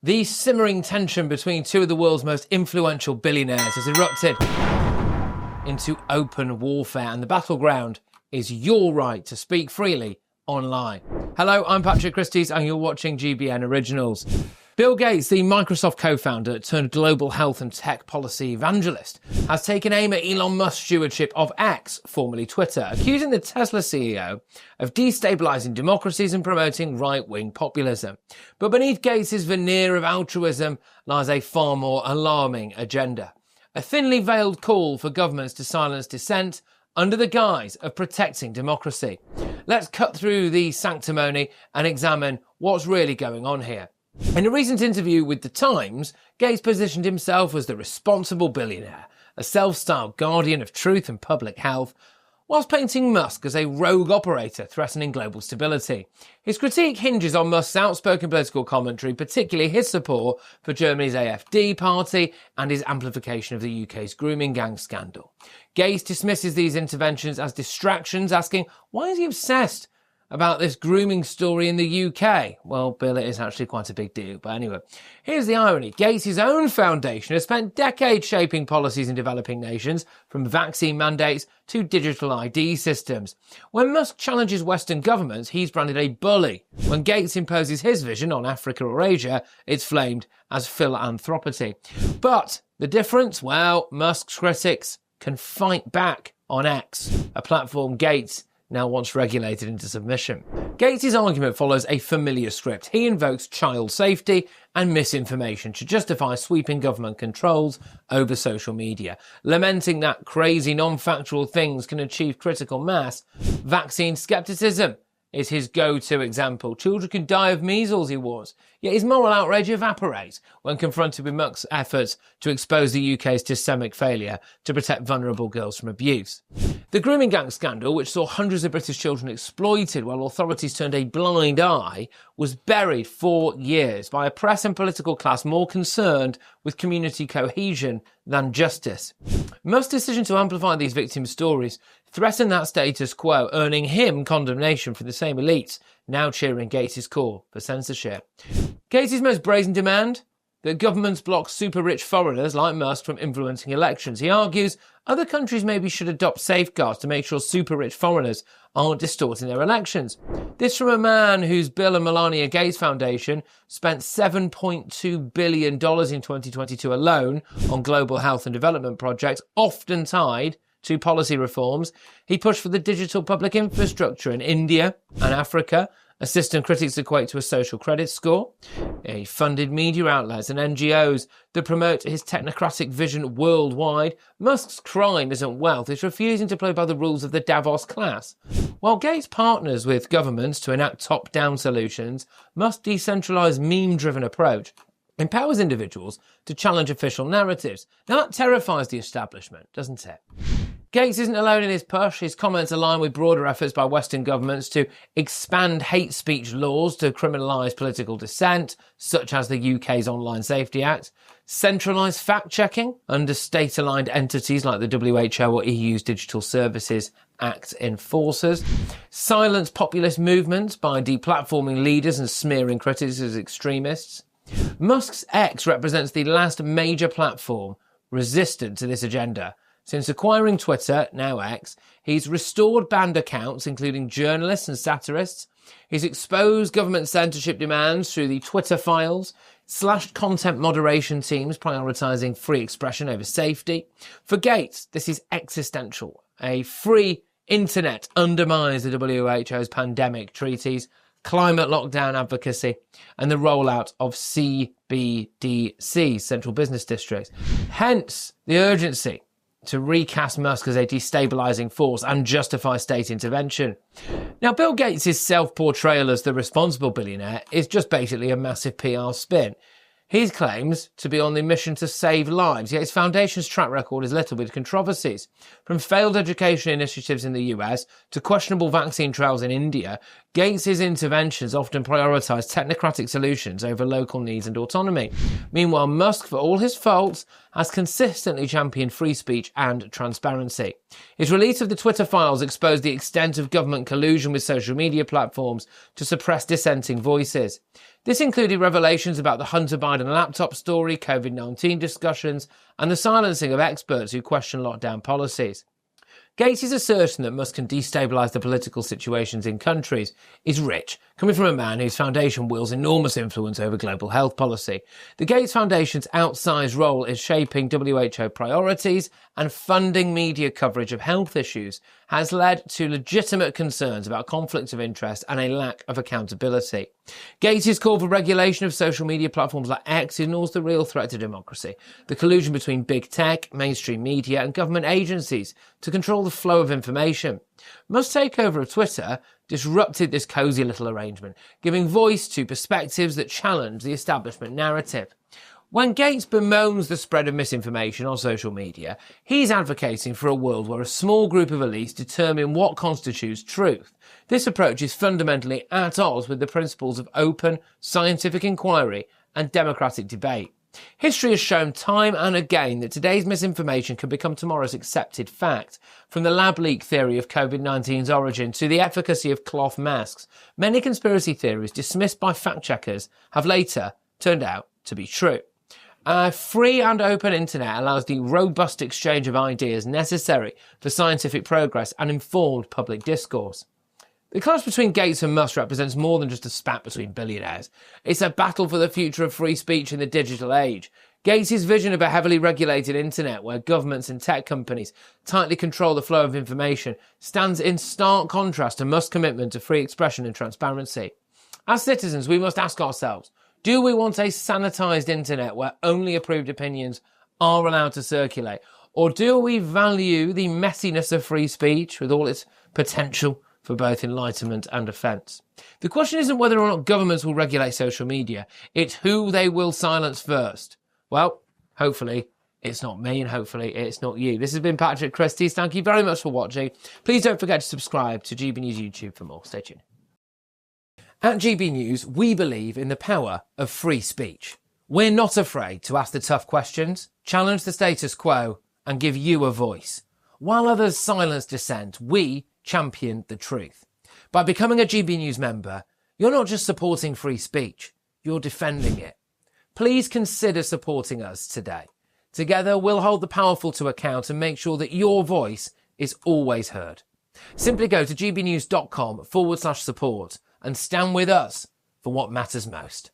The simmering tension between two of the world's most influential billionaires has erupted into open warfare, and the battleground is your right to speak freely online. Hello, I'm Patrick Christie's and you're watching GBN Originals. Bill Gates, the Microsoft co-founder turned global health and tech policy evangelist, has taken aim at Elon Musk's stewardship of X, formerly Twitter, accusing the Tesla CEO of destabilizing democracies and promoting right-wing populism. But beneath Gates' veneer of altruism lies a far more alarming agenda. A thinly veiled call for governments to silence dissent under the guise of protecting democracy. Let's cut through the sanctimony and examine what's really going on here. In a recent interview with The Times, Gates positioned himself as the responsible billionaire, a self-styled guardian of truth and public health, whilst painting Musk as a rogue operator threatening global stability. His critique hinges on Musk's outspoken political commentary, particularly his support for Germany's AfD party and his amplification of the UK's grooming gang scandal. Gates dismisses these interventions as distractions, asking, why is he obsessed about this grooming story in the UK? Well, Bill, it is actually quite a big deal. But anyway, here's the irony. Gates' own foundation has spent decades shaping policies in developing nations, from vaccine mandates to digital ID systems. When Musk challenges Western governments, he's branded a bully. When Gates imposes his vision on Africa or Asia, it's flamed as philanthropy. But the difference? Well, Musk's critics can fight back on X, a platform Gates now wants regulated into submission. Gates' argument follows a familiar script. He invokes child safety and misinformation to justify sweeping government controls over social media, lamenting that crazy non-factual things can achieve critical mass. Vaccine skepticism is his go-to example. Children could die of measles, he warns. Yet his moral outrage evaporates when confronted with Musk's efforts to expose the UK's systemic failure to protect vulnerable girls from abuse. The grooming gang scandal, which saw hundreds of British children exploited while authorities turned a blind eye, was buried for years by a press and political class more concerned with community cohesion than justice. Musk's decision to amplify these victims' stories threatened that status quo, earning him condemnation from the same elites now cheering Gates' call for censorship. Gates' most brazen demand? That governments block super-rich foreigners like Musk from influencing elections. He argues other countries maybe should adopt safeguards to make sure super-rich foreigners aren't distorting their elections. This from a man whose Bill and Melania Gates Foundation spent $7.2 billion in 2022 alone on global health and development projects, often tied to policy reforms. He pushed for the digital public infrastructure in India and Africa, a system critics equate to a social credit score. He funded media outlets and NGOs that promote his technocratic vision worldwide. Musk's crime isn't wealth, it's refusing to play by the rules of the Davos class. While Gates partners with governments to enact top-down solutions, Musk's decentralised meme-driven approach empowers individuals to challenge official narratives. Now that terrifies the establishment, doesn't it? Gates isn't alone in his push. His comments align with broader efforts by Western governments to expand hate speech laws to criminalise political dissent, such as the UK's Online Safety Act, centralise fact-checking under state-aligned entities like the WHO or EU's Digital Services Act enforcers, silence populist movements by deplatforming leaders and smearing critics as extremists. Musk's X represents the last major platform resistant to this agenda. Since acquiring Twitter, now X, he's restored banned accounts, including journalists and satirists. He's exposed government censorship demands through the Twitter files, slashed content moderation teams prioritising free expression over safety. For Gates, this is existential. A free internet undermines the WHO's pandemic treaties, climate lockdown advocacy, and the rollout of CBDC, central business districts. Hence, the urgency to recast Musk as a destabilising force and justify state intervention. Now, Bill Gates' self-portrayal as the responsible billionaire is just basically a massive PR spin. He claims to be on the mission to save lives, yet his foundation's track record is littered with controversies. From failed education initiatives in the US to questionable vaccine trials in India, Gates' interventions often prioritise technocratic solutions over local needs and autonomy. Meanwhile, Musk, for all his faults, has consistently championed free speech and transparency. Its release of the Twitter files exposed the extent of government collusion with social media platforms to suppress dissenting voices. This included revelations about the Hunter Biden laptop story, COVID-19 discussions, and the silencing of experts who question lockdown policies. Gates' assertion that Musk can destabilise the political situations in countries is rich, coming from a man whose foundation wields enormous influence over global health policy. The Gates Foundation's outsized role in shaping WHO priorities and funding media coverage of health issues has led to legitimate concerns about conflicts of interest and a lack of accountability. Gates' call for regulation of social media platforms like X ignores the real threat to democracy, the collusion between big tech, mainstream media and government agencies to control the flow of information. Musk's takeover of Twitter disrupted this cosy little arrangement, giving voice to perspectives that challenge the establishment narrative. When Gates bemoans the spread of misinformation on social media, he's advocating for a world where a small group of elites determine what constitutes truth. This approach is fundamentally at odds with the principles of open, scientific inquiry and democratic debate. History has shown time and again that today's misinformation can become tomorrow's accepted fact. From the lab leak theory of COVID-19's origin to the efficacy of cloth masks, many conspiracy theories dismissed by fact-checkers have later turned out to be true. A free and open internet allows the robust exchange of ideas necessary for scientific progress and informed public discourse. The clash between Gates and Musk represents more than just a spat between billionaires. It's a battle for the future of free speech in the digital age. Gates' vision of a heavily regulated internet where governments and tech companies tightly control the flow of information stands in stark contrast to Musk's commitment to free expression and transparency. As citizens, we must ask ourselves, do we want a sanitised internet where only approved opinions are allowed to circulate? Or do we value the messiness of free speech with all its potential for both enlightenment and offence? The question isn't whether or not governments will regulate social media, it's who they will silence first. Well, hopefully it's not me and hopefully it's not you. This has been Patrick Christie's. Thank you very much for watching. Please don't forget to subscribe to GB News YouTube for more. Stay tuned. At GB News, we believe in the power of free speech. We're not afraid to ask the tough questions, challenge the status quo, and give you a voice. While others silence dissent, we champion the truth. By becoming a GB News member, you're not just supporting free speech, you're defending it. Please consider supporting us today. Together, we'll hold the powerful to account and make sure that your voice is always heard. Simply go to gbnews.com/support and stand with us for what matters most.